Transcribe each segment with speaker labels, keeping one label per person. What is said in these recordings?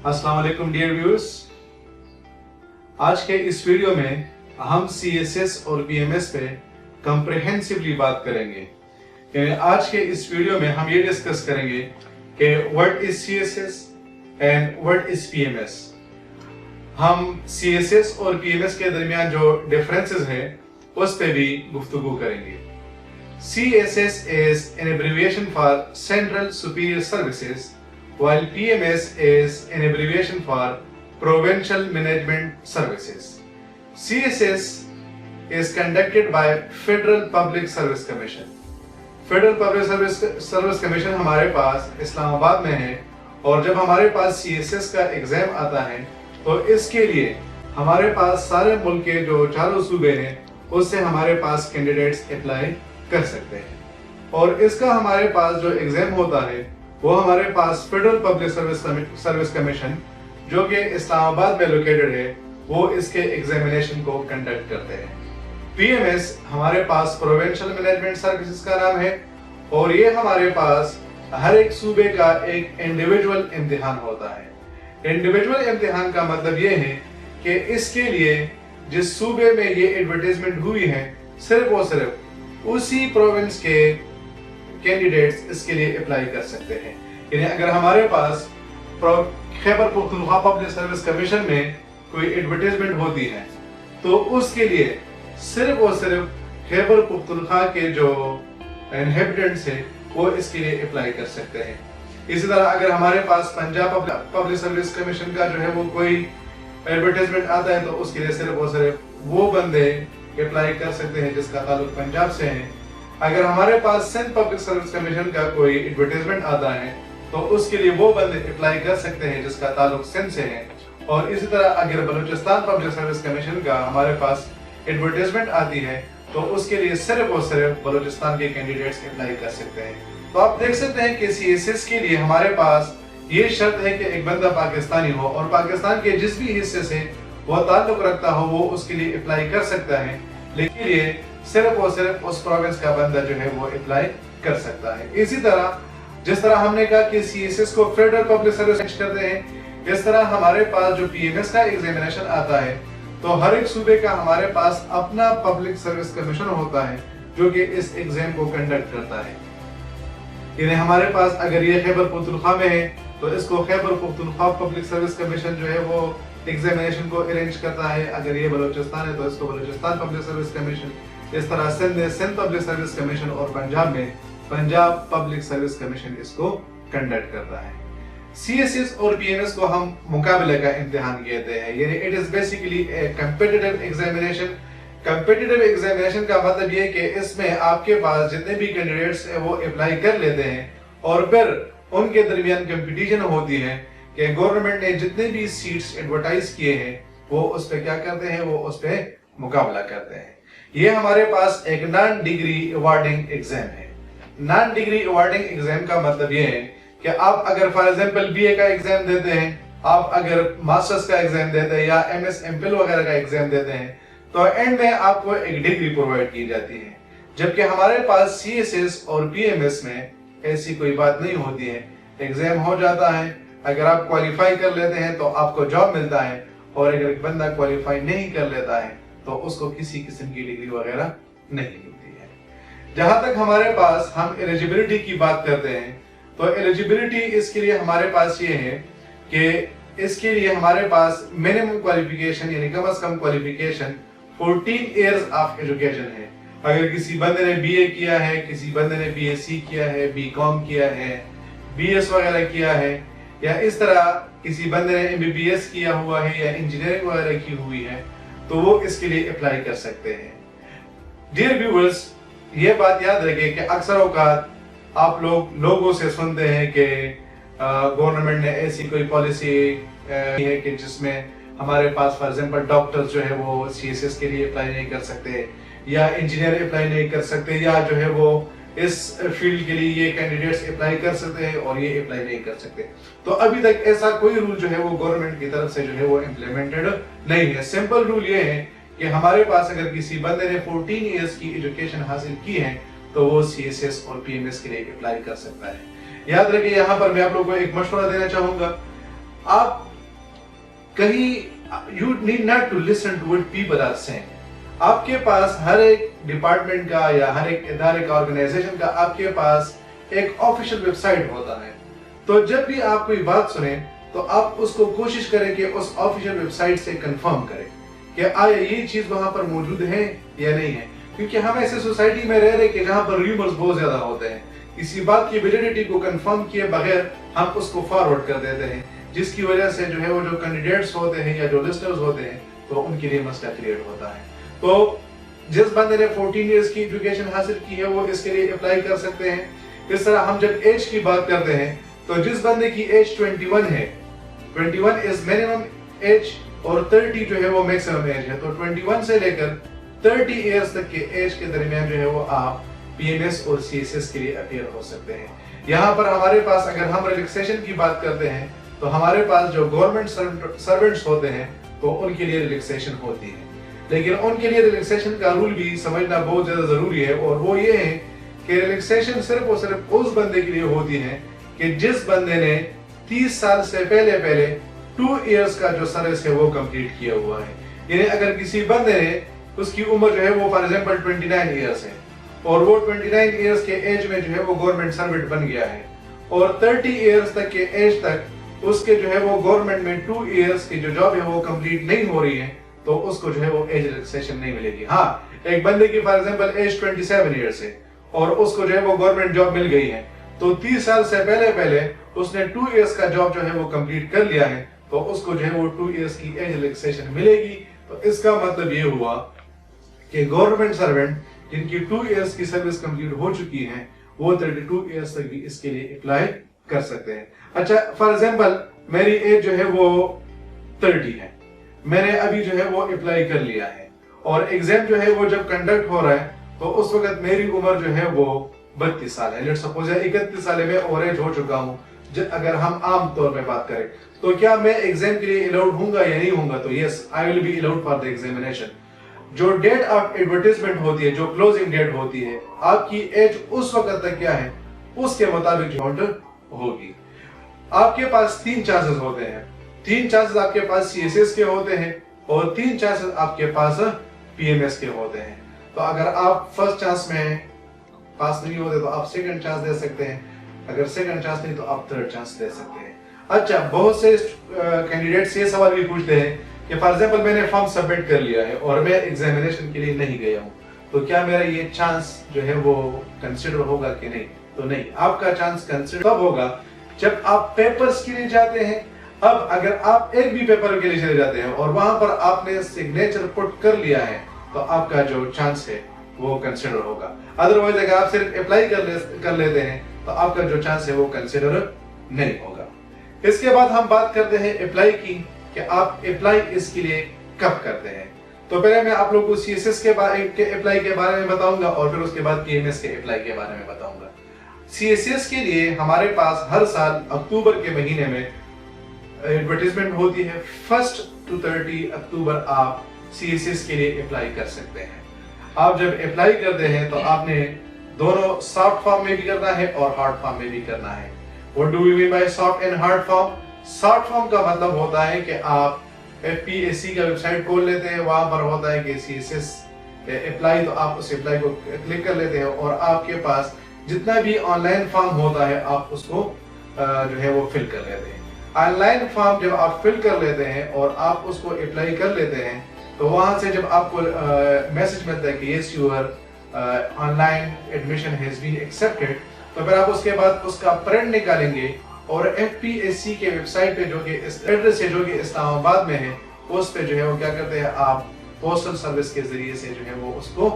Speaker 1: अस्सलाम वालेकुम dear viewers. आज के इस वीडियो में हम CSS और PMS पे कॉम्प्रिहेंसिवली बात करेंगे। आज के इस वीडियो में हम ये डिस्कस करेंगे कि what is CSS and what is PMS। हम CSS और PMS के दरमियान जो डिफरेंसेस हैं उस पे भी गुफ्तगू करेंगे। CSS is an abbreviation for Central Superior Services, while PMS is an abbreviation for Provincial Management Services. CSS is conducted by Federal Public Service Commission. Federal Public Service Commission हमारे पास इस्लामाबाद में है, और जब हमारे पास CSS का एग्जाम आता है तो इसके लिए हमारे पास सारे मुल्क के जो चारों सूबे हैं उससे हमारे पास कैंडिडेट्स अप्लाई कर सकते हैं। और इसका हमारे पास जो एग्जाम होता है वो हमारे पास फेडरल पब्लिक सर्विस कमीशन जो कि इस्लामाबाद में लोकेटेड है वो इसके एग्जामिनेशन को कंडक्ट करते हैं। PMS हमारे पास प्रोविंशियल मैनेजमेंट सर्विसेज का नाम है, और ये हमारे पास हर एक सूबे का एक इंडिविजुअल इम्तिहान होता है। इंडिविजुअल इम्तिहान का मतलब ये है कि इसके लिए जिस सूबे में ये एडवर्टाइजमेंट हुई है सिर्फ और सिर्फ उसी प्रोविंस के कैंडिडेट्स इसके लिए अप्लाई कर सकते हैं। यानी अगर हमारे पास Khyber Pakhtunkhwa public service commission में कोई एडवर्टाइजमेंट होती है तो उसके लिए सिर्फ और सिर्फ खैबर पख्तूनख्वा के जो इनहेबिटेंट्स हैं वो इसके लिए अप्लाई कर सकते हैं। इसी तरह अगर हमारे पास पंजाब पब्लिक सर्विस कमीशन का जो है वो कोई एडवर्टाइजमेंट आता है तो उसके लिए सिर्फ और सिर्फ वो बंदे अप्लाई कर सकते हैं जिसका ताल्लुक पंजाब से है। अगर हमारे पास सिंध पब्लिक सर्विस कमीशन का कोई एडवर्टाइजमेंट आता है तो उसके लिए वो बंदे अप्लाई कर सकते हैं जिसका ताल्लुक सिंध से है। और इसी तरह अगर बलूचिस्तान पब्लिक सर्विस कमीशन का हमारे पास एडवर्टाइजमेंट आती है तो उसके लिए सिर्फ और सिर्फ बलूचिस्तान के कैंडिडेट्स अप्लाई कर सकते हैं। तो आप देख सकते हैं कि CSS के लिए हमारे पास ये शर्त है कि एक बंदा पाकिस्तानी हो और पाकिस्तान के जिस भी हिस्से से वो ताल्लुक रखता हो वो उसके लिए अप्लाई कर सकता है, लेकिन ये सिर्फ और सिर्फ उस प्रोविंस का बंदा जो है वो अप्लाई कर सकता है। इसी तरह जिस तरह हमने कहा कि CSS को फेडरल पब्लिक सर्विस करते हैं, इस तरह हमारे पास जो PMS का एग्जामिनेशन आता है तो हर एक सूबे का हमारे पास अपना पब्लिक सर्विस कमीशन होता है जो कि इस एग्जाम को कंडक्ट करता है। यानी हमारे पास अगर ये खैबर पख्तूनख्वा में है तो इसको Khyber Pakhtunkhwa public service commission जो है वो एग्जामिनेशन को अरेंज करता है। अगर ये बलूचिस्तान है तो इसको बलूचिस्तान पब्लिक सर्विस कमीशन, इस तरह सिंध पब्लिक सर्विस कमीशन, और पंजाब में पंजाब पब्लिक सर्विस कमीशन इसको कंडक्ट करता है। CSS और PMS को हम मुकाबले का इम्तिहान कहते हैं, यानी it is basically A competitive examination. Competitive examination का मतलब ये कि इसमें आपके पास जितने भी कैंडिडेट्स हैं वो अप्लाई कर लेते हैं और फिर उनके दरमियान कंपटीशन होती है कि गवर्नमेंट ने जितने भी सीट्स एडवर्टाइज किए हैं वो उस पे क्या करते हैं, वो उस पे मुकाबला करते हैं। ये हमारे पास एक नॉन डिग्री अवार्डिंग एग्जाम है। नॉन डिग्री अवार्डिंग एग्जाम का मतलब ये है कि आप अगर फॉर एग्जांपल BA का एग्जाम देते हैं, आप अगर मास्टर्स का एग्जाम देते हैं या MS MPhil वगैरह का एग्जाम देते हैं तो एंड में आपको एक डिग्री प्रोवाइड की जाती है। जबकि हमारे पास CSS और PMS में ऐसी कोई बात नहीं होती है। एग्जाम हो जाता है, अगर आप क्वालिफाई कर लेते हैं तो आपको जॉब मिलता है, और अगर एक बंदा क्वालिफाई नहीं कर लेता है तो उसको किसी किस्म की डिग्री वगैरह नहीं मिलती है। जहां तक हमारे पास हम एलिजिबिलिटी की बात करते हैं तो एलिजिबिलिटी इसके लिए हमारे पास ये है कि इसके लिए हमारे पास मिनिमम क्वालिफिकेशन यानी कम से कम क्वालिफिकेशन 14 इयर्स ऑफ एजुकेशन है। अगर किसी बंदे ने BA किया है, किसी बंदे ने BSc किया है, BCom किया है, BS वगैरह किया है, या इस तरह किसी बंदे ने MBBS किया हुआ है या इंजीनियरिंग वगैरह की हुई है तो वो इसके लिए अप्लाई कर सकते हैं। डियर व्यूअर्स, ये बात याद रखें कि अक्सर औकात आप लोगों से सुनते हैं कि गवर्नमेंट ने ऐसी कोई पॉलिसी है कि जिसमें हमारे पास फॉर एग्जांपल डॉक्टर्स जो है वो CSS के लिए अप्लाई नहीं कर सकते, या इंजीनियर अप्लाई नहीं कर सकते, या जो है वो इस फील्ड के लिए ये कैंडिडेट्स अप्लाई कर सकते हैं और ये अप्लाई नहीं कर सकते। तो अभी तक ऐसा कोई रूल जो है वो गवर्नमेंट की तरफ से जो है वो इम्प्लीमेंटेड नहीं है। सिंपल रूल ये है कि हमारे पास अगर किसी बंदे ने 14 इयर्स की एजुकेशन हासिल की है तो वो CSS और PMS के लिए अप्लाई कर सकता है। याद रखिए, यहाँ पर मैं आप लोगों को एक मशवरा देना चाहूंगा, आप कहीं you need not to listen to what people are saying. आपके पास हर एक डिपार्टमेंट का या हर एक इदारे का, ऑर्गेनाइजेशन का आपके पास एक ऑफिशियल वेबसाइट होता है। तो जब भी आप कोई बात सुने तो आप उसको कोशिश करें कि उस ऑफिशियल वेबसाइट से कंफर्म करें कि आया ये चीज वहां पर मौजूद है या नहीं है, क्योंकि हम ऐसे सोसाइटी में रह रहे कि जहां पर र्यूमर्स बहुत ज्यादा होते हैं। किसी बात की वैलिडिटी को कंफर्म किए बगैर हम उसको फॉरवर्ड कर देते हैं, जिसकी वजह से जो है वो जो कैंडिडेट्स होते हैं या जो लिस्टर्स होते हैं तो उनके लिए मसला क्रिएट होता है। तो जिस बंदे ने 14 इयर्स की एजुकेशन हासिल की है वो इसके लिए अप्लाई कर सकते हैं। इस तरह हम जब एज की बात करते हैं तो जिस बंदे की एज 21 है, 21 इज मिनिमम एज और 30 जो है वो मैक्सिमम एज है, तो 21 से लेकर 30 इयर्स तक के एज के दरमियान जो है वो आप पीएमएस और सीएसएस के लिए अपीयर हो सकते हैं। यहाँ पर हमारे पास अगर हम रिलैक्सेशन की बात करते हैं तो हमारे पास जो गवर्नमेंट सर्वेंट्स होते हैं तो उनके लिए रिलैक्सेशन होती है, लेकिन उनके लिए रिलैक्सेशन का रूल भी समझना बहुत ज्यादा जरूरी है, और वो ये है कि रिलैक्सेशन सिर्फ और सिर्फ उस बंदे के लिए होती है कि जिस बंदे ने 30 साल से पहले 2 इयर्स का जो सर्विस है वो कंप्लीट किया हुआ है। यानी अगर किसी बंदे ने, उसकी उम्र जो है वो फॉर एग्जांपल 29 इयर्स है और वो 29 इयर्स के एज में जो है वो गवर्नमेंट सर्वेंट बन गया है और 30 इयर्स तक के एज तक उसके जो है वो गवर्नमेंट में 2 इयर्स की जो जॉब है वो कंप्लीट नहीं हो रही है, तो उसको जो है वो एज रिलैक्सेशन नहीं मिलेगी। हाँ, एक बंदे की फॉर एग्जांपल एज 27 इयर्स है और उसको जो है वो गवर्नमेंट जॉब मिल गई है, तो 30 साल से पहले उसने 2 इयर्स का जॉब जो है वो कंप्लीट कर लिया है, तो उसको जो है वो 2 इयर्स की एज रिलैक्सेशन मिलेगी। तो इसका मतलब ये हुआ कि गवर्नमेंट सर्वेंट जिनकी 2 इयर्स की सर्विस कंप्लीट हो चुकी है वो 32 इयर्स तक भी इसके लिए अप्लाई कर सकते हैं। अच्छा, फॉर एग्जांपल मेरी एज जो है वो 30 है, मैंने अभी जो है वो अप्लाई कर लिया है और एग्जाम जो है वो जब कंडक्ट हो रहा है तो उस वक्त मेरी उम्र जो है वो 32 साल है। लेट्स सपोज 31 साल में ओवर एज हो चुका हूँ। अगर हम आम तौर पे बात करें तो क्या मैं एग्जाम के लिए अलाउड होऊंगा या नहीं होऊंगा? तो yes, I will be allowed for the examination. जो डेट ऑफ एडवर्टाइजमेंट होती है, जो क्लोजिंग डेट होती है, आपकी एज उस वक्त तक क्या है उसके मुताबिक काउंट होगी। आपके पास 3 चांसेस होते हैं। 3 चांसेस आपके पास सीएसएस के होते हैं और 3 चांसेस आपके पास पीएमएस के होते हैं। तो अगर आप फर्स्ट चांस में पास नहीं होते तो आप सेकंड चांस दे सकते हैं, अगर सेकंड चांस नहीं तो आप थर्ड चांस दे सकते हैं। अच्छा, बहुत से कैंडिडेट्स ये सवाल भी पूछते हैं कि फॉर एग्जांपल मैंने फॉर्म सबमिट कर लिया है और मैं एग्जामिनेशन के लिए नहीं गया हूँ, तो क्या मेरा ये चांस जो है वो कंसिडर होगा कि नहीं? तो नहीं, आपका चांस कंसिडर तब होगा जब आप पेपर्स के लिए जाते हैं। अब अगर आप एक भी पेपर के लिए चले जाते हैं और वहां पर आपने सिग्नेचर पुट कर लिया है तो आपका जो चांस है वो कंसिडर होगा। अदरवाइज अगर आप सिर्फ अप्लाई कर लेते हैं तो आपका जो चांस है वो कंसिडर नहीं होगा। इसके बाद हम बात करते हैं अप्लाई की, कि आप अप्लाई इसके लिए कब करते हैं। तो पहले मैं आप लोगों को सीएसएस के अप्लाई के बारे में बताऊंगा और फिर उसके बाद पीएमएस के अप्लाई के बारे में बताऊंगा। सीएसएस के लिए हमारे पास हर साल अक्टूबर के महीने में एडवर्टाइजमेंट होती है। 1 to 30 अक्टूबर आप सीएसएस के लिए अप्लाई कर सकते हैं। आप जब अप्लाई करते हैं तो आपने दोनों सॉफ्ट फॉर्म में भी करना है और हार्ड फॉर्म में भी करना है। What do we mean by soft and hard form? Soft form का मतलब होता है कि आप FPSC का वेबसाइट खोल लेते हैं, वहां पर होता है कि सीएसएस अप्लाई, तो आप उस अप्लाई को क्लिक कर लेते हैं और आपके पास जितना भी ऑनलाइन फॉर्म होता है आप उसको जो है वो फिल कर लेते हैं। ऑनलाइन फॉर्म जब आप फिल कर लेते हैं और आप उसको अप्लाई कर लेते हैं तो वहां से जब आपको मैसेज मिलता है कि yes your online admission has been accepted, तो फिर आप उसके बाद उसका प्रिंट निकालेंगे और FPSC के वेबसाइट पे जो कि इस एड्रेस है जो कि इस्लामाबाद में है, उस पे जो है वो क्या करते हैं, आप पोस्टल सर्विस के जरिए से जो है वो उसको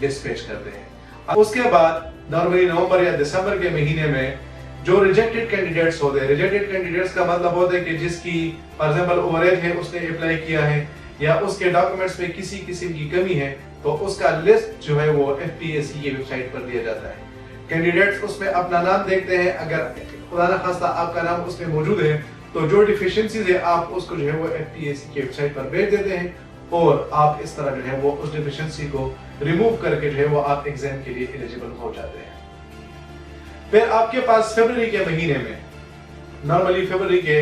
Speaker 1: डिस्पैच करते हैं। उसके बाद नवंबर, नवंबर या दिसंबर के महीने में जो रिजेक्टेड कैंडिडेट्स होते हैं, रिजेक्टेड कैंडिडेट्स का मतलब होता है कि जिसकी फॉर एग्जांपल ओवरेज है, उसने अप्लाई किया है या उसके डॉक्यूमेंट्स में किसी किस्म की कमी है, तो उसका लिस्ट जो है वो FPSC की वेबसाइट पर दिया जाता है। कैंडिडेट्स उसमें अपना नाम देखते हैं, अगर खुदा न खास्ता आपका नाम उसमें मौजूद है तो जो डिफिशिएंसीज है आप उसको जो है वो FPSC की वेबसाइट पर भेज देते हैं और आप इस तरह जो है वो उस डिफिशिएंसी को रिमूव करके जो है वो आप एग्जाम के लिए एलिजिबल हो जाते हैं। फिर आपके पास फरवरी के महीने में नॉर्मली फरवरी के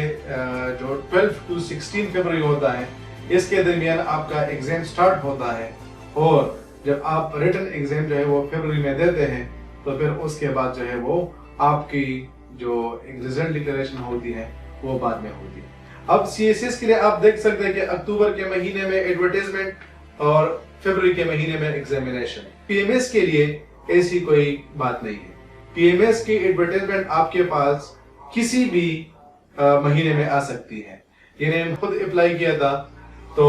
Speaker 1: जो 12 to 16 फरवरी होता है, इसके दरमियान आपका एग्जाम स्टार्ट होता है, और जब आप रिटन एग्जाम जो है वो फरवरी में देते हैं तो फिर उसके बाद जो है वो आपकी जो रिजल्ट डिक्लेरेशन होती है वो बाद में होती है। अब सीएसएस के लिए आप देख सकते हैं कि अक्टूबर के महीने में एडवर्टाइजमेंट और फरवरी के महीने में एग्जामिनेशन। पीएमएस के लिए ऐसी कोई बात नहीं है। पीएमएस की एडवर्टाइजमेंट आपके पास किसी भी महीने में आ सकती है। यानी खुद अप्लाई किया था तो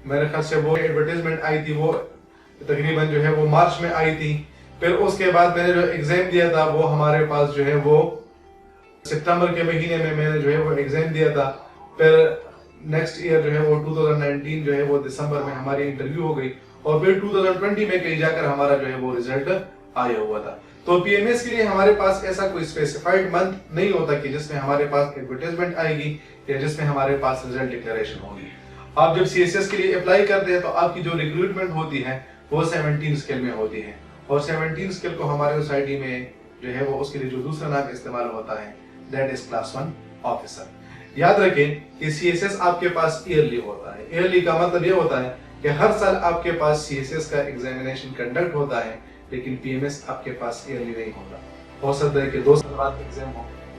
Speaker 1: मेरे ख्याल से वो एडवर्टाइजमेंट आई थी, वो तकरीबन जो है वो मार्च में आई थी। फिर उसके बाद मैंने जो एग्जाम दिया था वो हमारे पास जो है वो सितंबर के महीने में मैंने जो है वो एग्जाम दिया था। फिर नेक्स्ट ईयर जो है वो 2019 जो है वो दिसंबर में हमारी इंटरव्यू हो गई, और फिर 2020 में कहीं जाकर हमारा जो है वो रिजल्ट आया हुआ था। तो पीएमएस के लिए हमारे पास ऐसा कोई स्पेसिफाइड मंथ नहीं होता कि जिसमें हमारे पास एडवर्टाइजमेंट आएगी या जिसमें हमारे पास रिजल्ट डिक्लेरेशन होगी। आप जब सीएसएस के लिए अप्लाई करते हैं तो आपकी जो रिक्रूटमेंट होती है वो 17 स्केल में होती है, और 17 स्केल को हमारे सोसाइटी में जो है वो उसके लिए जो दूसरा नाम इस्तेमाल होता है दैट इज क्लास 1 ऑफिसर। याद रखें कि सीएसएस आपके पास ईयरली होता है। ईयरली का मतलब ये होता है कि हर साल आपके पास सीएसएस का एग्जामिनेशन कंडक्ट होता है, लेकिन पीएमएस आपके पास ईयरली नहीं होता। हो सकता है कि 2 साल बाद एग्जाम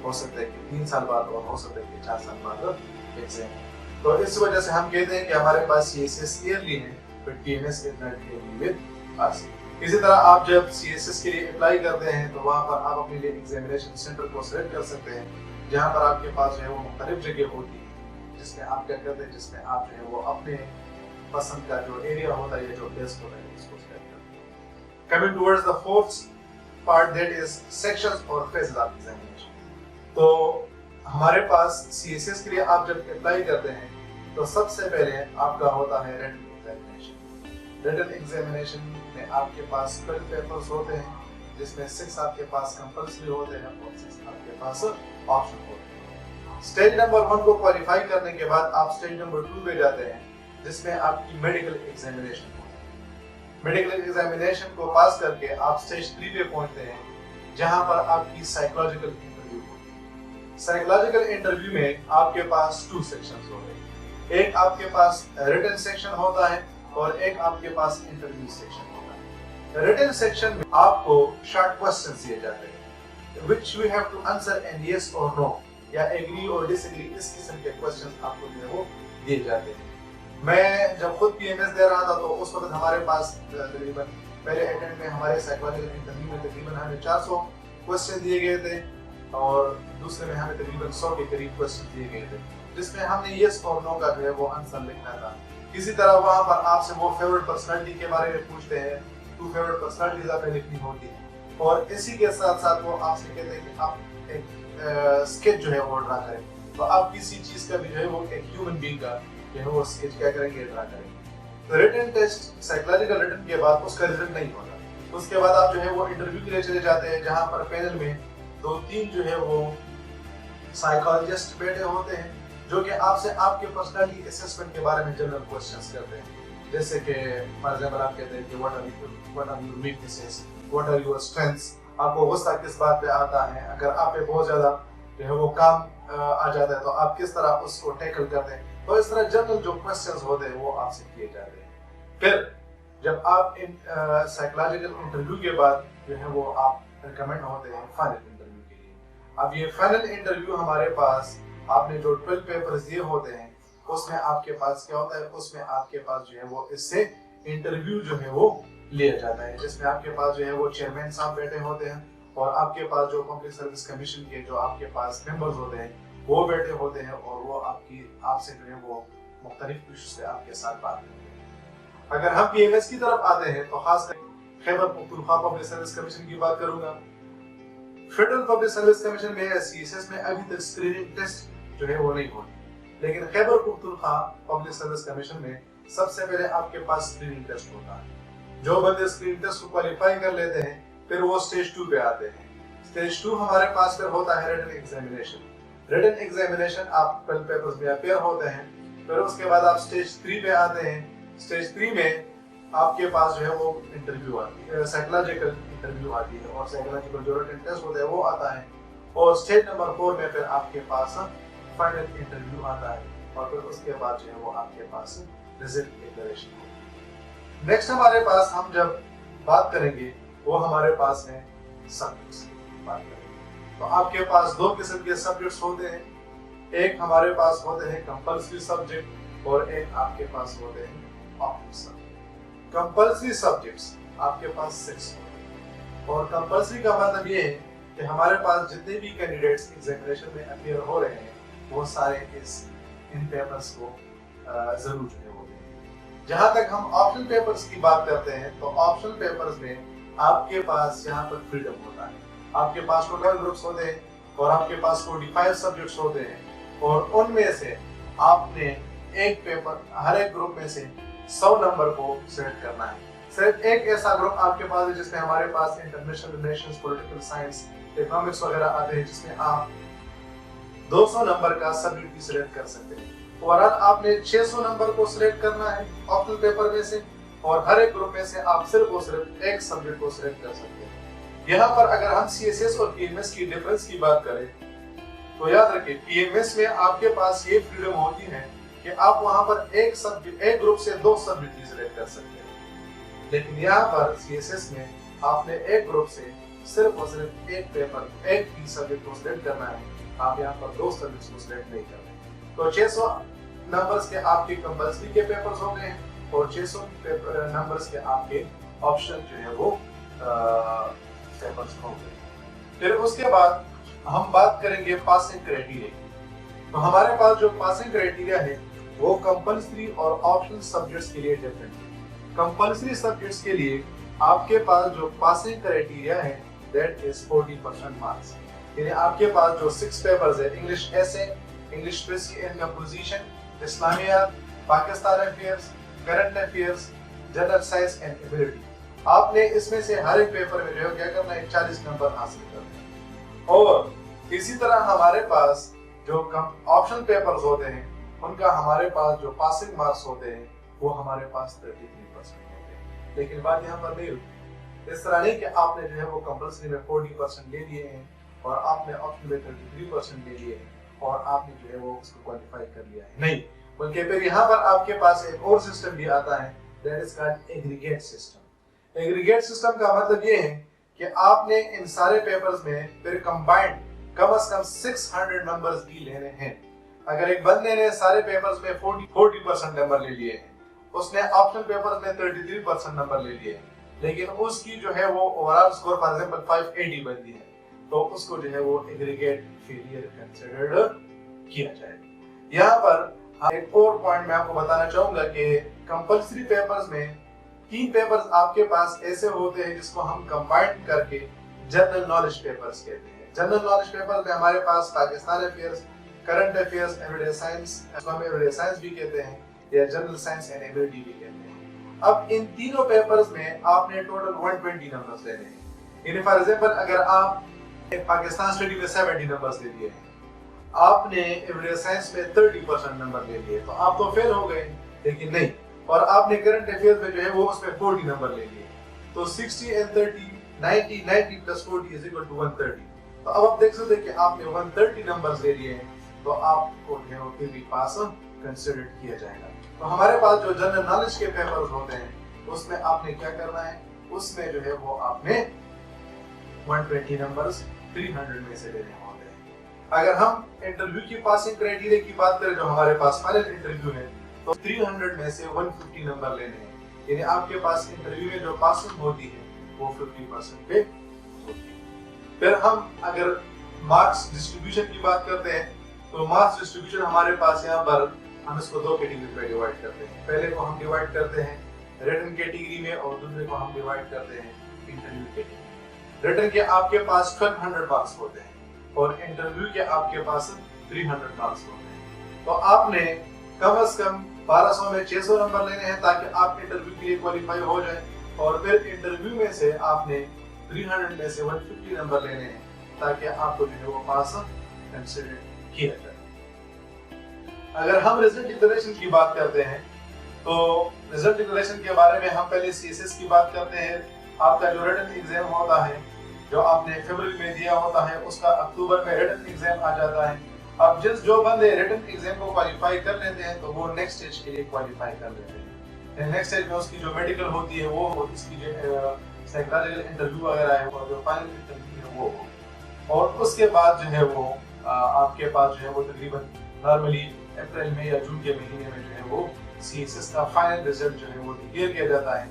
Speaker 1: हो सकता है कि 3 साल बाद, और हो सकता है कि 4 साल बाद एग्जाम हो। तो इस वजह से हम कहते हैं कि हमारे पास सीएसएस ईयरली है, but PMS is not yearly with us. इसी तरह आप जब सीएसएस के लिए अप्लाई करते हैं तो वहां पर आप अपने लिए एग्जामिनेशन सेंटर को सिलेक्ट कर सकते हैं, जहां पर आपके पास जो है वो मुख्तलिफ जगह होती है, जिसमें आप क्या करते हैं, जिसमें आप जो है वो अपने पसंद का जो एरिया होता है, जो प्लेस होता है, उसको सिलेक्ट करते हैं। Coming towards the fourth part that is sections और फेजेस ऑफ एग्जामिनेशन। तो हमारे पास सीएसएस के लिए आप जब अप्लाई करते हैं तो सबसे पहले आपका होता है रिटन एग्जामिनेशन। रिटन एग्जामिनेशन में आपके पास 12 पेपर्स होते हैं, जिसमें 6 आपके पास कंपल्सरी होते हैं और 6 आपके पास ऑप्शन होते हैं। स्टेज नंबर 1 को क्वालिफाई करने के बाद आप स्टेज नंबर 2 पे जाते हैं, जिसमें आपकी मेडिकल एग्जामिनेशन होती है। मेडिकल एग्जामिनेशन को पास करके आप स्टेज 3 पे पहुंचते हैं, जहां पर आपकी साइकोलॉजिकल इंटरव्यू होती है। साइकोलॉजिकल इंटरव्यू में आपके पास 2 सेक्शंस होते हैं। एक आपके पास रिटन सेक्शन होता है और एक आपके पास इंटरव्यू सेक्शन होता है। रिटन सेक्शन में आपको शॉर्ट क्वेश्चंस दिए जाते हैं which you have to answer in yes और नो, या एग्री और डिसएग्री, इस किस्म के क्वेश्चंस आपको जो है वो दिए जाते हैं। मैं जब खुद पीएमएस दे रहा था तो उस वक्त हमारे पास तकरीबन पहले अटेम्प्ट में हमारे साइकोलॉजिकल इंटरव्यू में तकरीबन हमें 400 क्वेश्चन दिए गए थे, और दूसरे में हमें तकरीबन 100 के करीब क्वेश्चन दिए गए थे, जिसमें हमने यस और नो का जो है वो आंसर लिखना था। इसी तरह वहां पर आपसे वो फेवरेट पर्सनालिटी के बारे में पूछते हैं, 2 फेवरेट पर्सनालिटीज आपने लिखनी होती है, और इसी के साथ साथ वो आपसे कहते हैं कि आप एक स्केच जो है वो ड्रा करें। तो आप किसी चीज का भी जो है वो एक ह्यूमन बीइंग का जो है वो स्केच क्या करेंगे, ड्रा करेंगे। तो रिटन टेस्ट साइकोलॉजिकल रिटन के बाद उसका रिजल्ट नहीं होता। उसके बाद आप जो है वो इंटरव्यू के लिए चले जाते हैं, जहां पर पैनल में 2-3 जो है वो साइकोलॉजिस्ट बैठे होते हैं, जो कि आपसे आपके पर्सनालिटी असेसमेंट के बारे में जनरल क्वेश्चंस करते हैं। जैसे कि फॉर एग्जांपल आप कहते हैं कि what are your weaknesses, what are your strengths, आपको गुस्सा किस बात पे आता है, अगर आप पे बहुत ज्यादा जो है वो काम आ जाता है तो आप किस तरह उसको टैकल करते हैं। तो इस तरह जनरल जो क्वेश्चंस होते हैं वो आपसे किए जाते हैं। फिर जब आप इन साइकोलॉजिकल इंटरव्यू के बाद जो है वो आप रिकमेंड होते हैं फाइनल इंटरव्यू के लिए। अब ये फाइनल इंटरव्यू हमारे पास आपने जो 12 पेपर्स दिए होते हैं उसमें आपके पास क्या होता है, उसमें आपके पास जो है वो इससे इंटरव्यू जो है वो लिया जाता है, जिसमें आपके पास जो है वो चेयरमैन साहब बैठे होते हैं, और आपके पास जो पब्लिक सर्विस कमीशन के जो आपके पास मेंबर्स होते हैं वो बैठे होते हैं, और वो आपसे जो है वो मुख्तलिफ इश्यूज से आपके साथ बात करते हैं। अगर हम पीएमएस की तरफ आते हैं तो खास कर Khyber Pakhtunkhwa public service commission की बात करूंगा। फेडरल पब्लिक सर्विस कमीशन में सीएसएस में अभी तक स्क्रीनिंग टेस्ट जो है वो नहीं होती, लेकिन Khyber Pakhtunkhwa public service commission में सबसे पहले आपके पास स्क्रीनिंग टेस्ट होता है। जो बंदे स्क्रीनिंग टेस्ट को क्वालिफाई कर लेते हैं फिर वो स्टेज 2 पे आते हैं। स्टेज 2 हमारे पास फिर होता है रिटन एग्जामिनेशन। रिटन एग्जामिनेशन आप 12 पेपर्स में अपेयर होते हैं, फिर उसके बाद आप स्टेज 3 पे आते हैं। स्टेज 3 में आपके पास जो है वो इंटरव्यू आती है, साइकोलॉजिकल इंटरव्यू आती है, और साइकोलॉजिकल जो रिटन टेस्ट होता है वो आता है, और स्टेज नंबर 4 में फिर आपके पास फाइनल इंटरव्यू आता है और फिर उसके बाद जो है वो आपके पास रिजल्ट डिक्लेरेशन होगा। नेक्स्ट हमारे पास हम जब बात करेंगे वो हमारे पास है सब्जेक्ट्स की बात करेंगे। तो आपके पास दो किस्म के सब्जेक्ट्स होते हैं, एक हमारे पास होते हैं कंपल्सरी सब्जेक्ट और एक आपके पास होते हैं ऑप्शनल सब्जेक्ट। कंपल्सरी सब्जेक्ट्स आपके पास 6 होते हैं और कंपल्सरी का मतलब ये है कि हमारे पास जितने भी कैंडिडेट्स एग्जामिनेशन में अपीयर हो रहे हैं वो सारे इन पेपर्स को जरूर चुने होते हैं। जहां तक हम ऑप्शनल पेपर्स की बात करते हैं तो ऑप्शनल पेपर्स में आपके पास यहाँ पर फ्रीडम होता है। आपके पास टोटल ग्रुप्स होते हैं और आपके पास 45 सब्जेक्ट्स होते हैं और उनमें से आपने एक पेपर हर एक ग्रुप में से 100 नंबर को सिलेक्ट करना है। सिर्फ एक ऐसा ग्रुप आपके पास है जिसमें हमारे पास international relations, political science, economics वगैरह आते हैं जिसमें आप 200 नंबर का सब्जेक्ट भी सिलेक्ट कर सकते हैं। ओवरऑल आपने 600 नंबर को सिलेक्ट करना है ऑप्शनल पेपर में से और हर एक ग्रुप में से आप सिर्फ एक सब्जेक्ट को सिलेक्ट कर सकते हैं। यहाँ पर अगर हम CSS और PMS की डिफरेंस की बात करें तो याद रखें PMS में आपके पास ये फ्रीडम होती है कि आप वहां पर एक ग्रुप से 2 सब्जेक्ट भी सिलेक्ट कर सकते हैं, लेकिन यहाँ पर CSS में आपने एक ग्रुप से सिर्फ और सिर्फ एक पेपर, एक ही सब्जेक्ट को सिलेक्ट करना है। आप यहाँ पर 2 सब्जेक्ट्स को सिलेक्ट नहीं कर रहे। तो 600 नंबर्स के आपके कंपल्सरी के पेपर्स हो गए हैं और 600 नंबर्स के आपके ऑप्शनल जो है वो पेपर्स हो गए। फिर उसके बाद हम बात करेंगे पासिंग क्राइटेरिया। तो हमारे पास जो पासिंग क्राइटेरिया है वो कंपल्सरी और ऑप्शनल सब्जेक्ट्स के लिए डिफरेंट है। कंपल्सरी सब्जेक्ट्स के लिए आपके पास जो पासिंग क्राइटेरिया है दैट इज 40% मार्क्स। यानी आपके पास जो 6 पेपर्स है, English essay, English specific and composition, इस्लामियात, Pakistan affairs, current affairs, general science and ability, आपने इसमें से हर एक पेपर में जो है क्या करना है 40 नंबर हासिल करना है। और इसी तरह हमारे पास जो ऑप्शनल पेपर्स होते हैं उनका हमारे पास जो पासिंग मार्क्स होते हैं वो हमारे पास 33% होते हैं। लेकिन बात यहाँ पर नहीं रुकती। इस तरह नहीं कि आपने जो है वो कंपल्सरी में 40% ले लिए हैं और आपने ऑप्शनल में 33% ले लिए हैं और आपने जो है वो उसको क्वालिफाई कर लिया है, नहीं, बल्कि फिर यहाँ पर आपके पास एक और सिस्टम भी आता है that is called aggregate system. Aggregate system का मतलब ये है कि आपने इन सारे पेपर्स में फिर कंबाइंड कम से कम 600 नंबर्स भी लेने हैं। अगर एक बंदे ने सारे पेपर्स में 40% नंबर ले लिए हैं, उसने ऑप्शनल पेपर्स में 33% नंबर ले लिए, लेकिन उसकी जो है वो ओवरऑल स्कोर फॉर एग्जांपल 580 बनती है, तो उसको जो है वो एग्रीगेट फेलियर कंसीडर्ड किया जाएगा। यहाँ पर एक और पॉइंट मैं आपको बताना चाहूंगा कि कंपल्सरी पेपर्स में 3 पेपर्स आपके पास ऐसे होते हैं जिसको हम कंबाइंड करके जनरल नॉलेज पेपर्स कहते हैं। जनरल नॉलेज पेपर्स में हमारे पास Pakistan affairs, current affairs, everyday science, हम एवरीडे साइंस भी कहते हैं या जनरल साइंस एंड एबिलिटी भी कहते हैं। अब इन तीनों पेपर्स में आपने टोटल 120 नंबर्स लेने हैं। यानी फॉर एग्जांपल अगर आप पाकिस्तान स्टडी में 70 नंबर्स ले लिए हैं, आपने एवरीडे साइंस में 30% नंबर ले लिए, तो आप तो फेल हो गए, लेकिन नहीं, और आपने करंट अफेयर्स में जो है वो उसमें 40 नंबर ले लिए, तो 60 and 30 90 plus 40 is equal to 130। तो अब आप देख सकते हैं कि आपने 130 नंबर्स ले लिए हैं, तो आपको जो है फिर भी पास कंसीडर किया जाएगा। तो हमारे पास जो जनरल नॉलेज के पेपर्स होते हैं उसमें आपने क्या करना है, उसमें जो है वो आपने 120 नंबर्स 300 में से लेने होते हैं। अगर हम इंटरव्यू की पासिंग क्राइटेरिया की बात करें जो हमारे पास फाइनल इंटरव्यू है, तो 300 में से 150 नंबर लेने हैं। यानी आपके पास इंटरव्यू में जो पासिंग होती है वो 50% पे होती है। फिर हम अगर मार्क्स डिस्ट्रीब्यूशन की बात करते हैं तो मार्क्स डिस्ट्रीब्यूशन हमारे पास यहाँ पर हम इसको 2 कैटेगरी में डिवाइड करते हैं। पहले को हम डिवाइड करते हैं रिटन कैटेगरी में और दूसरे को हम डिवाइड करते हैं इंटरव्यू कैटेगरी में। रिटन के आपके पास 1200 मार्क्स होते हैं और इंटरव्यू के आपके पास 300 मार्क्स होते हैं। तो आपने कम से कम 1200 में 600 नंबर लेने हैं ताकि आप इंटरव्यू के लिए क्वालिफाई हो जाए, और फिर इंटरव्यू में से आपने 300 में से 150 नंबर लेने हैं ताकि आपको जो है वो पास कंसीडर किया जाए। अगर हम रिजल्ट डिक्लेरेशन की बात करते हैं तो रिजल्ट डिक्लेरेशन के बारे में हम पहले CSS की बात करते हैं। आपका जो रिटन एग्जाम होता है, جو آپ نے فروری میں دیا ہوتا ہے اس کا اکتوبر میں ریٹن ایگزام آ جاتا ہے. اب جو بندے ریٹن ایگزام کو کوالیفائی کر لیتے ہیں تو وہ نیکسٹ اسٹیج کے لیے کوالیفائی کر لیتے ہیں. نیکسٹ اسٹیج میں اس کی جو میڈیکل ہوتی ہے وہ اس کی جو سائیکالوجیکل انٹرویو وغیرہ ہے اور جو فائنل انٹرویو ہے وہ اور اس کے بعد جو ہے وہ آپ کے پاس جو ہے وہ تقریباً نارملی اپریل میں یا جون کے مہینے میں جو ہے وہ سی ایس ایس کا فائنل رزلٹ جو ہے وہ ڈکلیئر کیا جاتا ہے.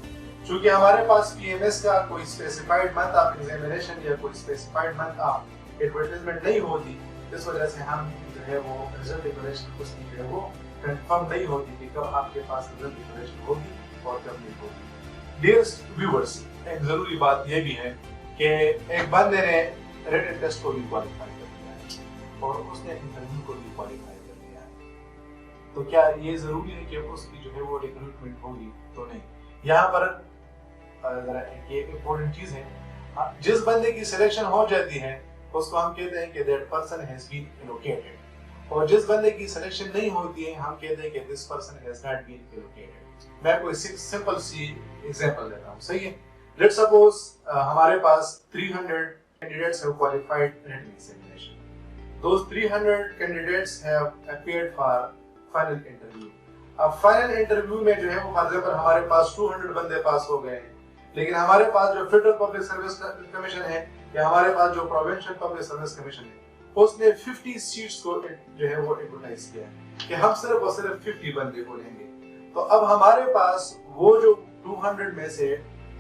Speaker 1: چونکہ ہمارے پاس پی ایم ایس کا کوئی اسپیسیفائڈ منتھ آف ایگزامینیشن یا کوئی اسپیسیفائڈ منتھ آف ایڈورٹائزمنٹ نہیں ہوتی اس وجہ سے ہم جو ہے وہ رزلٹ ڈکلیریشن اس کی جو ہے وہ کنفرم نہیں ہوتی کہ کب آپ کے پاس رزلٹ ڈکلیریشن ہوگی اور کب نہیں ہوگی. ڈیئر ویورز، ایک ضروری بات یہ بھی ہے کہ ایک بندے نے ریٹن ٹیسٹ کو بھی کوالیفائی کر لیا ہے اور اس نے انٹرویو کو بھی کوالیفائی کر لیا ہے، تو کیا یہ ضروری ہے کہ اس کی جو ہے وہ ریکروٹمنٹ ہوگی؟ تو نہیں. یہاں پر ذرا یہ امپورٹنٹ چیز ہے، جس بندے کی سلیکشن ہو جاتی ہے اس کو ہم کہتے ہیں کہ that person has been allocated, اور جس بندے کی سلیکشن نہیں ہوتی ہے ہم کہتے ہیں کہ this person has not been allocated. میں کوئی سمپل سی ایگزامپل دیتا ہوں. صحیح ہے، لیٹ سپوز ہمارے پاس 300 candidates have qualified written examination. Those 300 candidates have appeared for final interview. اب فائنل انٹرویو میں جو ہے وہ فرض پر ہمارے پاس 200 بندے پاس ہو گئے ہیں، لیکن ہمارے پاس جو فیڈرل پبلک سروس کمیشن ہے یا ہمارے پاس جو پروونشل پبلک سروس کمیشن ہے اس نے 50 سیٹس کو جو ہے وہ ایڈورٹائز کیا ہے کہ ہم صرف اور صرف 50 بندے کو لیں گے. تو اب ہمارے پاس وہ جو 200 میں سے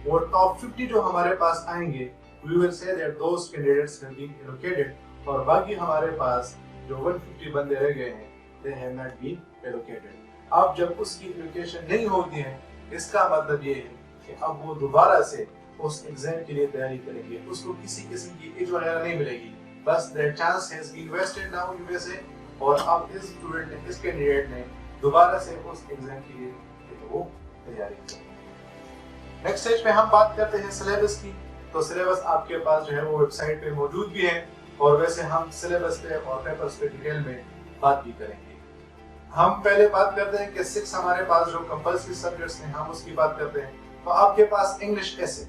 Speaker 1: وہ ٹاپ 50 جو ہمارے پاس آئیں گے we will say that those candidates have been allocated, اور باقی ہمارے پاس جو 150 بندے رہ گئے ہیں they have not been allocated. اب جب اس کی ایلوکیشن نہیں ہوتی ہے اس کا مطلب یہ ہے کہ اب وہ دوبارہ سے اس ایگزام کے لیے تیاری کریں گے، اس کو کسی قسم کی ایج وغیرہ نہیں ملے گی، بس that chance has been wasted now you may say. اور اب اس اسٹوڈنٹ نے اس کینڈیڈیٹ نے دوبارہ سے اس ایگزام کے لیے وہ تیاری کریں. نیکسٹ اسٹیج پہ ہم بات کرتے ہیں سلیبس کی. تو سلیبس آپ کے پاس جو ہے وہ ویب سائٹ پہ موجود بھی ہے اور ویسے ہم سلیبس پہ اور پیپرز پہ ڈیٹیل میں بات بھی کریں گے. ہم پہلے بات کرتے ہیں کہ 6 ہمارے پاس جو کمپلسری سبجیکٹس ہیں ہم اس کی بات کرتے ہیں. تو آپ کے پاس انگلش ایسے،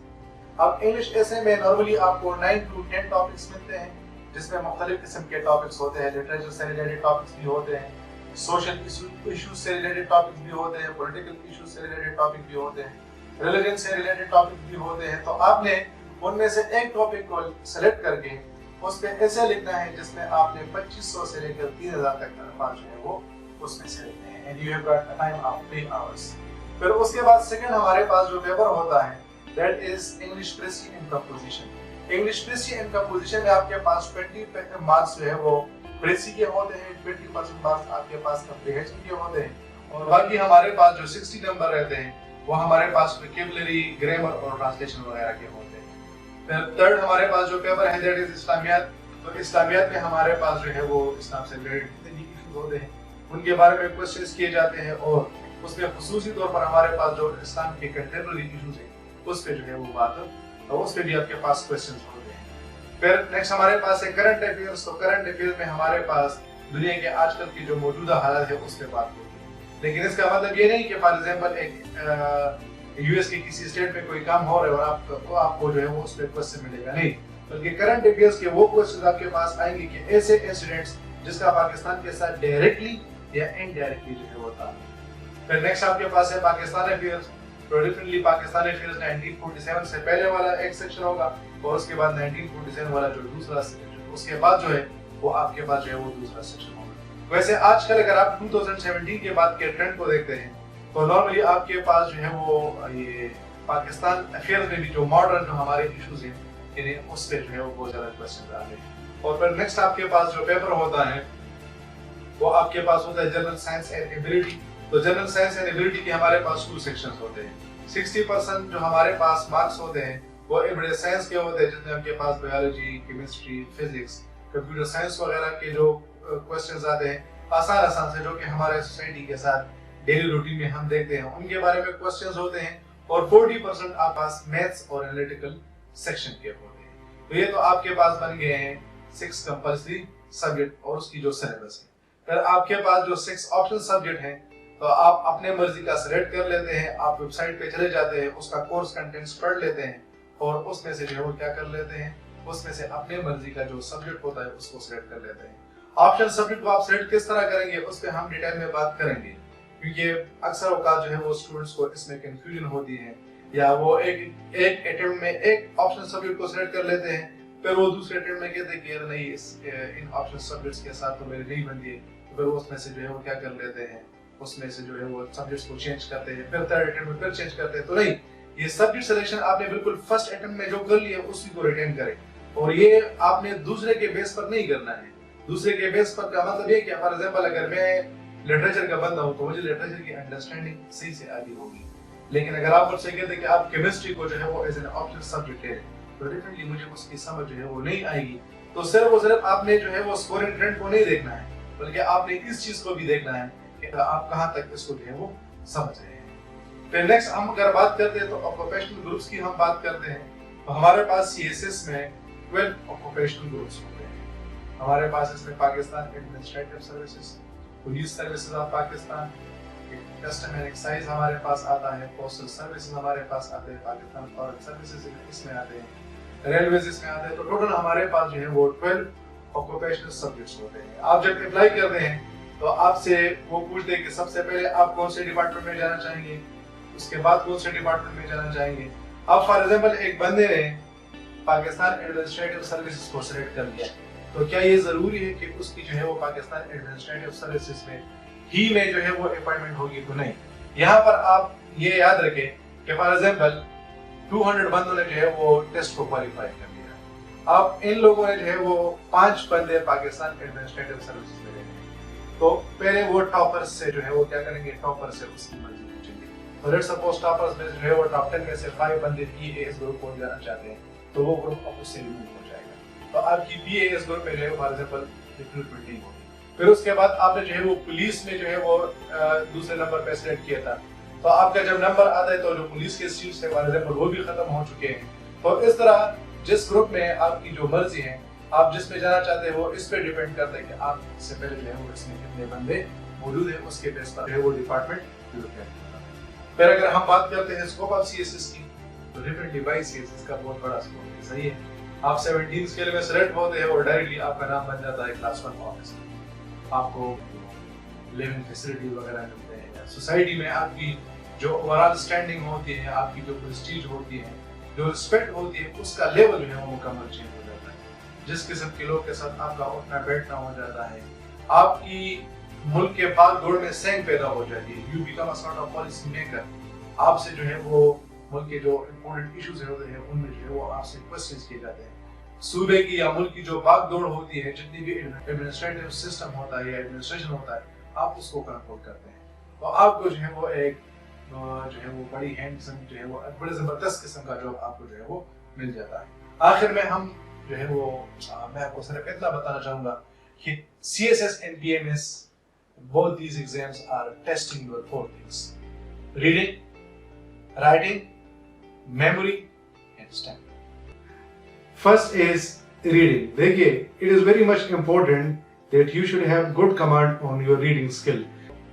Speaker 1: اب انگلش ایسے میں نارملی آپ کو 9 to 10 ٹاپکس ملتے ہیں جس میں مختلف قسم کے ٹاپکس ہوتے ہیں. لٹریچر سے ریلیٹڈ ٹاپکس بھی ہوتے ہیں، سوشل ایشوز سے ریلیٹڈ ٹاپکس بھی ہوتے ہیں، پولیٹیکل ایشوز سے ریلیٹڈ ٹاپک بھی ہوتے ہیں، ریلیجن سے ریلیٹڈ ٹاپک بھی ہوتے ہیں. تو آپ نے ان میں سے ایک ٹاپک کو سلیکٹ کر کے اس پہ ایسے لکھنا ہے جس میں آپ نے 2500 سے لے کر 3000 تک الفاظ جو ہے وہ اس میں سے لکھنے ہیں. and you have got a time of 3 hours. پھر اس کے بعد سیکنڈ ہمارے پاس جو پیپر ہوتا ہے that is English Precis and Composition. English Precis and Composition میں آپ کے پاس 20 مارکس جو ہے وہ Precis کے ہوتے ہیں، 20% مارکس آپ کے پاس Comprehension کے ہوتے ہیں اور باقی ہمارے پاس جو 60 نمبر رہتے ہیں وہ ہمارے پاس ویکیبلری، گرامر اور ٹرانسلیشن وغیرہ کے ہوتے ہیں. پھر تھرڈ ہمارے پاس جو پیپر ہے دیٹ از اسلامیات. تو اسلامیات میں ہمارے پاس جو ہے وہ اسلام سے ریلیٹڈ جتنے بھی ایشوز ہوتے ہیں ان کے بارے میں کوسچنز کیے جاتے ہیں اور اس میں خصوصی طور پر ہمارے پاس جو اسلام کے کنٹمپریری ایشوز ہیں اس پہ جو ہے وہ بات تو اس پہ بھی آپ کے پاس کوسچنز ہوتے ہیں. پھر نیکسٹ ہمارے پاس ہے کرنٹ افیئرس. تو کرنٹ افیئرس میں ہمارے پاس دنیا کے آج کل کی جو موجودہ حالات ہے اس پہ بات ہوتی ہے، لیکن اس کا مطلب یہ نہیں کہ فار ایگزامپل ایک یو ایس کے کسی اسٹیٹ میں کوئی کام ہو رہا ہے اور آپ کو جو ہے وہ اس پہ کوسچن ملے گا، نہیں، بلکہ کرنٹ افیئرس کے وہ کوسچنز آپ کے پاس آئیں گے کہ ایسے انسیڈنٹس جس کا پاکستان کے ساتھ ڈائریکٹلی یا انڈائریکٹلی جو ہے وہ تعلق. پھر نیکسٹ آپ کے پاس ہے پاکستان افیئرس. تو ڈیفینیٹلی پاکستان افیئرس 1947 سے پہلے والا ایک سیکشن ہوگا اور اس کے بعد 1947 والا جو دوسرا سیکشن، اس کے بعد جو ہے وہ آپ کے پاس جو ہے وہ دوسرا سیکشن ہوگا. ویسے آج کل اگر آپ 2017 کے بعد کے ٹرینڈ کو دیکھتے ہیں تو نارملی آپ کے پاس جو ہے وہ یہ پاکستان افیئرز میں بھی جو ماڈرن جو ہمارے ایشوز ہیں یعنی اس پہ جو ہے وہ بہت زیادہ کوسچنز آ رہے ہیں. اور پھر نیکسٹ آپ کے پاس جو پیپر ہوتا ہے وہ آپ کے پاس ہوتا ہے جنرل سائنس اینڈ ایبیلٹی. تو جنرل سائنس اینڈ ایبیلٹی کے ہمارے پاس 2 سیکشنز ہوتے ہیں. 60% جو ہمارے پاس مارکس ہوتے ہیں وہ ایوریج سائنس کے ہوتے ہیں جس میں آپ کے پاس biology, chemistry, physics, computer science وغیرہ کے جو کوسچنز آتے ہیں آسان سے جو کہ ہمارے سوسائٹی کے ساتھ ڈیلی روٹین میں ہم دیکھتے ہیں ان کے بارے میں کوسچنز ہوتے ہیں. اور 40% آپ پاس میتھس اور انالیٹیکل سیکشن کے ہوتے ہیں. تو یہ تو آپ کے پاس بن گئے ہیں 6 کمپلسری سبجیکٹ اور اس کی جو سلیبس ہے. پھر آپ کے پاس جو 6 آپشنل سبجیکٹ ہیں تو آپ اپنے مرضی کا سلیکٹ کر لیتے ہیں. آپ ویب سائٹ پہ چلے جاتے ہیں، اس کا کورس کنٹینٹس پڑھ لیتے ہیں اور اس میں سے جو ہے وہ کیا کر لیتے ہیں اس میں سے اپنے مرضی کا جو سبجیکٹ ہوتا ہے اس کو سلیکٹ کر لیتے ہیں. آپشن سبجیکٹ کو آپ سلیکٹ کس طرح کریں گے اس پہ ہم ڈیٹیل میں بات کریں گے، کیونکہ اکثر اوقات جو ہے وہ اسٹوڈنٹس کو اس میں کنفیوژن ہوتی ہے، یا وہ ایک اٹیمپٹ میں ایک آپشن سبجیکٹ کو سلیکٹ کر لیتے ہیں، پھر وہ دوسرے اٹیمپٹ میں کہتے ہیں کہ یار نہیں ان آپشن سبجیکٹس کے ساتھ تو میری نہیں بنتی ہے، تو پھر وہ اس میں سے جو ہے وہ کیا کر لیتے ہیں، اس میں سے جو ہے وہ سبجیکٹس کو چینج کرتے ہیں، پھر تھرڈ اٹیمپٹ میں پھر چینج کرتے ہیں. تو نہیں، یہ سبجیکٹ سلیکشن آپ نے بالکل فرسٹ اٹیمپٹ میں جو کر لیا اسی کو ریٹین کریں، اور یہ آپ نے دوسرے کے بیس پر نہیں کرنا ہے. دوسرے کے بیس پر کا مطلب یہ کہ فار ایگزامپل اگر میں لٹریچر کا بندہ ہوں تو مجھے لٹریچر کی انڈرسٹینڈنگ صحیح سے آتی ہوگی، لیکن اگر آپ مجھ سے کہتے ہیں کہ آپ کیمسٹری کو جو ہے وہ ایز این آپشنل سبجیکٹ لے تو ڈیفینیٹلی مجھے اس کی سمجھ جو ہے وہ نہیں آئے گی. تو صرف اور صرف آپ نے جو ہے وہ اسکورنگ ٹرینڈ کو نہیں دیکھنا ہے، بلکہ آپ نے اس چیز کو بھی دیکھنا ہے کہ آپ کہاں تک اس کو جو ہے وہ سمجھ رہے ہیں. پھر نیکسٹ ہم اگر بات کرتے ہیں تو آکوپیشنل گروپس کی ہم بات کرتے ہیں. تو ہمارے پاس سی ایس ایس میں 12 آکوپیشنل گروپس ہوتے ہیں. ہمارے پاس اس میں Pakistan administrative services, police services of Pakistan, custom and excise ہمارے پاس آتا ہے، پوسٹل سروسز ہمارے پاس آتے ہیں، پاکستان فارن سروسز اس میں آتے ہیں، ریلویز اس میں آتے ہیں. تو ٹوٹل ہمارے پاس جو ہے وہ 12 آکوپیشنل سبجیکٹس ہوتے ہیں. آپ جب اپلائی کرتے ہیں تو آپ سے وہ پوچھتے ہیں کہ سب سے پہلے آپ کون سے ڈپارٹمنٹ میں جانا چاہیں گے، اس کے بعد کون سے ڈپارٹمنٹ میں جانا چاہیں گے. اب فار ایگزامپل ایک بندے نے پاکستان ایڈمنسٹریٹو سروسز کو سلیکٹ کر لیا، تو کیا یہ ضروری ہے کہ اس کی جو ہے وہ پاکستان ایڈمنسٹریٹو سروسز میں ہی میں جو ہے وہ اپائنٹمنٹ ہوگی؟ تو نہیں. یہاں پر آپ یہ یاد رکھیں کہ فار ایگزامپل 200 بندوں نے جو ہے وہ ٹیسٹ کو کوالیفائی کر لیا، اب ان لوگوں نے جو ہے وہ 5 بندے پاکستان ایڈمنسٹریٹو سروسز میں لے لیں، تو پہلے وہ ٹاپر سے جو ہے وہ کیا کریں گے، ٹاپر سے اس کی مرضی پوچھیں گے. اور لیٹس سپوز ٹاپرز میں جو ہے وہ ٹاپ 10 میں سے 5 بندے پی اے ایس گروپ کو جانا چاہتے ہیں، تو وہ گروپ آپ اس سے ریموو ہو جائے گا. تو آپ کی پی اے ایس گروپ میں جو ہے فار ایگزامپل ریکروٹمنٹ نہیں ہوگی. پھر اس کے بعد آپ نے جو ہے وہ پولیس میں جو ہے وہ دوسرے نمبر پہ سلیکٹ کیا تھا، تو آپ کا جب نمبر آتا ہے تو جو پولیس کے سیٹس ہے فار ایگزامپل وہ بھی ختم ہو چکے ہیں. تو اس طرح جس گروپ میں آپ کی جو مرضی ہے، آپ جس میں جانا چاہتے ہیں وہ اس پہ ڈیپینڈ کرتا ہے کہ آپ سے پہلے جو ہے وہ اس میں کتنے بندے موجود ہیں، اس کے بیس پر جو ہے وہ ڈپارٹمنٹ لوکیٹ کرتا ہے. پھر اگر ہم بات کرتے ہیں scope of C S S کی، تو definitely by C S S کا بہت بڑا اسکوپ ہے. صحیح ہے، آپ 17 اسکیل میں سلیکٹ ہوتے ہیں اور ڈائریکٹلی آپ کا نام بن جاتا ہے کلاس 1 آفیسر. آپ کو لیونگ فیسلٹی وغیرہ ملتے ہیں، سوسائٹی میں آپ کی جو اوورال سٹینڈنگ ہوتی ہے، آپ کی جو پریسٹیج ہوتی ہے، جو رسپیکٹ ہوتی ہے، اس کا لیول جو ہے وہ مکمل چینج ہو جاتا ہے. جس قسم کے لوگ کے ساتھ آپ کا اٹھنا بیٹھنا ہو جاتا ہے، آپ کی ملک کے بھاگ دوڑ میں سینگ پیدا ہو جاتی ہے. You become a sort of policy maker. آپ سے جو ہے وہ ملک کے جو امپورٹنٹ ایشوز ہوتے ہیں ان میں جو ہے وہ آپ سے کوسچنز کیے جاتے ہیں. صوبے کی یا ملک کی جو بھاگ دوڑ ہوتی ہے، جتنی بھی ایڈمنسٹریٹو سسٹم ہوتا ہے یا ایڈمنسٹریشن ہوتا ہے، آپ اس کو کنٹرول کرتے ہیں. تو آپ کو جو ہے وہ ایک جو ہے وہ بڑی ہینڈسم جو ہے وہ بڑے زبردست قسم کا جاب آپ کو جو ہے وہ مل جاتا ہے. آخر میں ہم جو ہے وہ میں آپ کو صرف اتنا بتانا چاہوں گا کہ C S S and P M S both these exams are testing your 4 things: reading, writing, memory and stamina. First is reading. دیکھیے, it is very much important that you should have good command on your reading skill.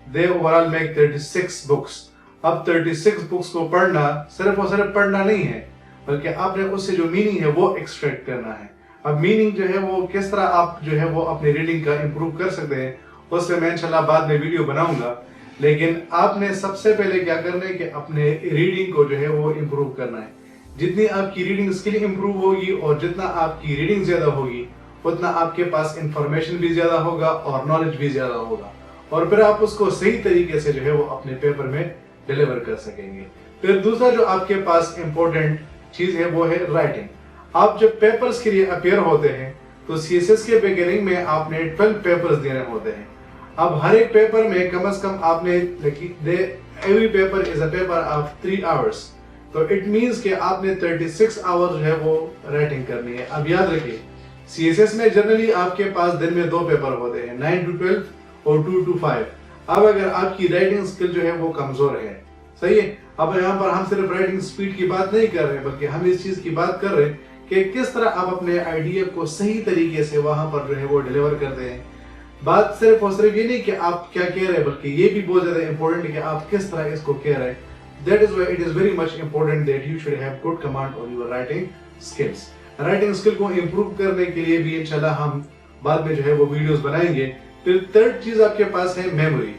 Speaker 1: They overall make 36 books. اب 36 books کو پڑھنا صرف اور صرف پڑھنا نہیں ہے، بلکہ آپ نے اس سے جو میننگ ہے وہ ایکسٹریکٹ کرنا ہے. اب میننگ جو ہے وہ کس طرح آپ جو ہے وہ اپنے ریڈنگ کا امپروو کر سکتے ہیں، اس سے میں انشاءاللہ بعد میں ویڈیو بناؤں گا. لیکن آپ نے سب سے پہلے کیا کرنا ہے کہ اپنے ریڈنگ کو جو ہے وہ امپروو کرنا ہے. جتنی آپ کی ریڈنگ اسکل امپروو ہوگی اور جتنا آپ کی ریڈنگ زیادہ ہوگی، اتنا آپ کے پاس انفارمیشن بھی زیادہ ہوگا اور نالج بھی زیادہ ہوگا، اور پھر آپ اس کو صحیح طریقے سے جو ہے وہ اپنے پیپر میں ڈیلیور کر سکیں گے. پھر دوسرا جو آپ کے پاس امپورٹنٹ چیز ہے وہ ہے رائٹنگ. آپ جب پیپرز کے لیے اپیئر ہوتے ہیں تو سی ایس ایس کے بگننگ میں آپ نے 12 پیپرز دینے ہوتے ہیں. اب ہر ایک پیپر میں کم از کم آپ نے every paper is a paper of 3 hours. تو اٹ مینس کہ آپ نے 36 hours جو ہے وہ رائٹنگ کرنی ہے. اب یاد رکھیے, سی ایس ایس میں جنرلی آپ کے پاس دن میں 2 پیپر ہوتے ہیں, 9 to 12 اور 2 to 5. اب اگر آپ کی رائٹنگ سکل جو ہے وہ کمزور ہے, صحیح ہے, اب یہاں پر ہم صرف رائٹنگ سپیڈ کی بات نہیں کر رہے بلکہ ہم اس چیز کی بات کر رہے ہیں کہ کس طرح آپ اپنے آئیڈیا کو صحیح طریقے سے وہاں پر جو ہے وہ ڈیلیور کرتے ہیں. بات صرف اور صرف یہ نہیں کہ آپ کیا کہہ رہے ہیں بلکہ یہ بھی بہت زیادہ امپورٹنٹ ہے کہ آپ کس طرح اس کو کہہ رہے ہیں. That is why it is very much important that you should have good command on your writing skills. Writing skill को इम्प्रूव करने के लिए भी इंशाल्लाह हम बाद में जो है वो वीडियोस बनाएंगे। फिर थर्ड चीज आपके पास है मेमोरी।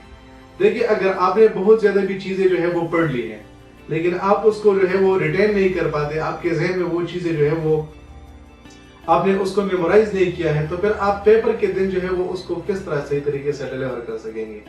Speaker 1: देखिए, अगर आपने बहुत ज्यादा भी चीजें जो है वो पढ़ ली हैं, लेकिन आप उसको जो है वो रिटेन नहीं कर पाते, आपके जहन में वो चीजें जो है वो आपने उसको मेमोराइज नहीं किया है, तो फिर आप पेपर के दिन जो है वो उसको किस तरह सही तरीके से डिलीवर कर सकेंगे।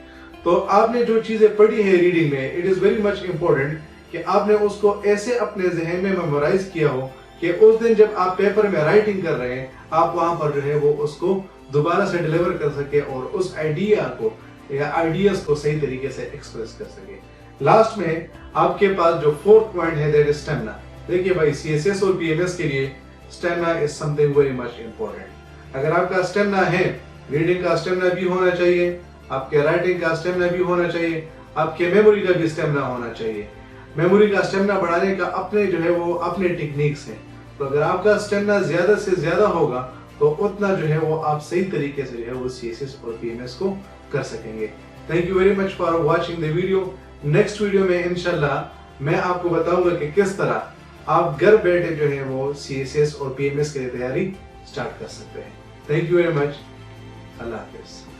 Speaker 1: तो आपने जो चीजें पढ़ी है रीडिंग में, it is very much important कि आपने उसको ऐसे अपने जहन में मेमोराइज किया हो कि उस दिन जब आप पेपर में राइटिंग कर रहे हैं, आप वहां पर जो है वो उसको दोबारा से डिलीवर कर सके और उस आइडिया को या आइडियाज को सही तरीके से एक्सप्रेस कर सके। लास्ट में आपके पास जो फोर्थ पॉइंट है, दैट इज स्टेमिना। देखिए भाई, सीएसएस और पीएमएस के लिए stamina is something very much important. अगर आपका स्टेमिना है, रीडिंग का स्टेमिना भी होना चाहिए, आपके राइटिंग का स्टेमिना भी होना चाहिए, आपके मेमोरी का भी स्टेमिना होना चाहिए। मेमोरी का स्टेमिना बढ़ाने का अपने जो है वो अपने टेक्निक्स हैं। तो अगर आपका स्टेमिना ज्यादा से ज्यादा होगा तो उतना जो है वो आप सही तरीके से जो है वो सीएसएस और पीएमएस को कर सकेंगे। Thank you very much for watching the video. Next video में इंशाल्लाह मैं आपको बताऊंगा कि किस तरह आप घर बैठे जो है वो सीएसएस और पीएमएस के लिए तैयारी स्टार्ट कर सकते हैं। Thank you very much. Allah Hafiz.